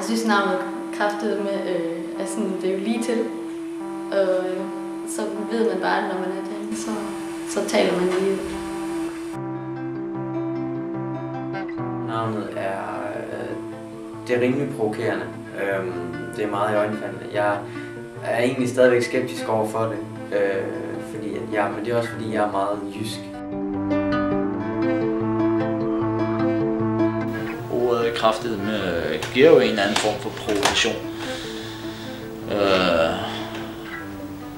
Jeg synes navnet kraftedeme er sådan, det er jo lige til. Og så ved man bare, at når man er derinde, så taler man lige ud. Navnet det er rimelig provokerende. Det er meget iøjnefaldende. Jeg er egentlig stadigvæk skeptisk over for det, men det er også fordi, jeg er meget jysk. Ordet kraftedeme giver jo en eller anden form for provokation.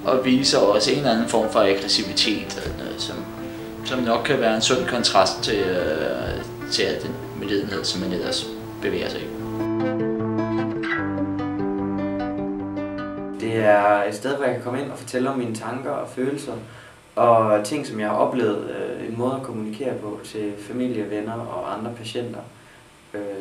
Og viser også en eller anden form for aggressivitet, som nok kan være en sund kontrast til den medlidenhed, som man ellers bevæger sig i. Det er et sted, hvor jeg kan komme ind og fortælle om mine tanker og følelser, og ting, som jeg har oplevet, en måde at kommunikere på til familie, venner og andre patienter,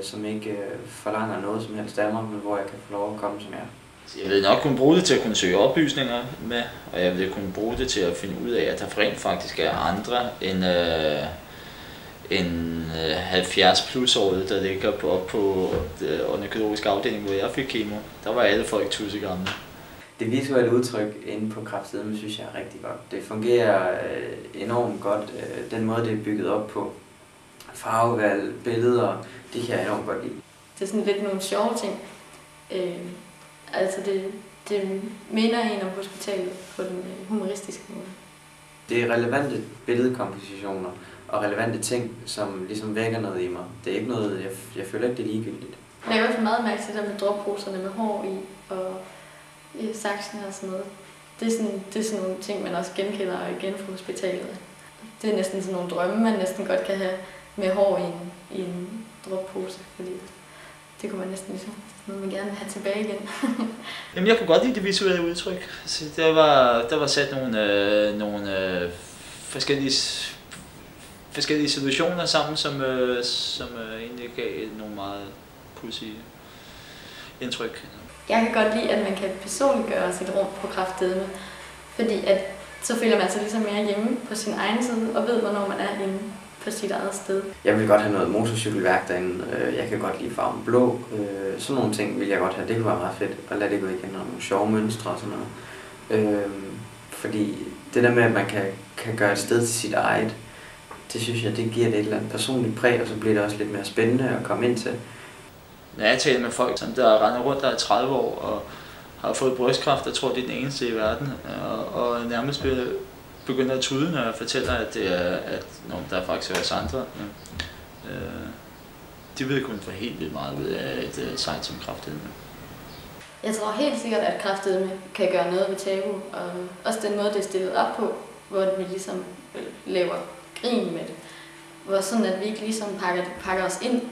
som ikke forlanger noget som helst af mig, men hvor jeg kan få lov at komme som jeg er. Jeg vil nok kunne bruge det til at kunne søge oplysninger med, og jeg vil kunne bruge det til at finde ud af, at der rent faktisk er andre end 70+-årige, der ligger op på ornitologisk afdeling, hvor jeg fik kemo. Der var alle folk tussegamle. Det visuelle udtryk inde på kraftedeme synes jeg er rigtig godt. Det fungerer enormt godt, den måde det er bygget op på. Farvevalg, billeder, det kan jeg enormt godt lide. Det er sådan lidt nogle sjove ting. Altså det minder en om hospitalet på den humoristiske måde. Det er relevante billedkompositioner og relevante ting, som ligesom vækker noget i mig. Det er ikke noget, jeg føler ikke, det er ligegyldigt. Jeg har også meget mærke til det med dropposerne med hår i og saksen og sådan noget. Det er sådan nogle ting, man også genkender igen fra hospitalet. Det er næsten sådan nogle drømme, man næsten godt kan have med hår i en droppose, fordi det kunne man næsten ligesom noget, man gerne vil have tilbage igen. Jamen, jeg kunne godt lide det visuelle udtryk. Så der var sat nogle forskellige situationer sammen, som egentlig gav nogle meget pudsige indtryk. Jeg kan godt lide, at man kan personliggøre sit rum på kraftedeme, fordi at så føler man sig ligesom mere hjemme på sin egen side og ved, hvornår man er inde på sit eget sted. Jeg vil godt have noget motorcykelværk derinde. Jeg kan godt lide farven blå. Sådan nogle ting vil jeg godt have. Det kunne være meget fedt at lade det gå igen, og nogle sjove mønstre og sådan noget. Fordi det der med, at man kan gøre et sted til sit eget, det synes jeg, det giver det et eller andet personligt præg, og så bliver det også lidt mere spændende at komme ind til. Når jeg taler med folk, der render rundt der i 30 år og har fået brystkræft, jeg tror, det er den eneste i verden, og nærmest begynder at tude, når jeg fortæller, at der er faktisk også andre. De ved kun for helt vildt meget ud af et sejt som kraftedeme. Jeg tror helt sikkert, at kraftedeme kan gøre noget ved tabu, og også den måde, det er stillet op på, hvor vi ligesom laver grin med det. Hvor sådan, at vi ikke ligesom pakker os ind,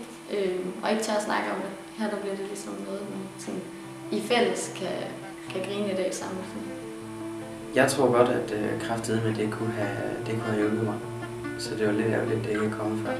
og ikke tør at snakke om det. Her der bliver det ligesom noget, man sådan, i fælles kan grine i dag sammen. Jeg tror godt, at kraftedeme det kunne have hjulpet mig. Så det var lidt ærgerligt, at det ikke er kommet før.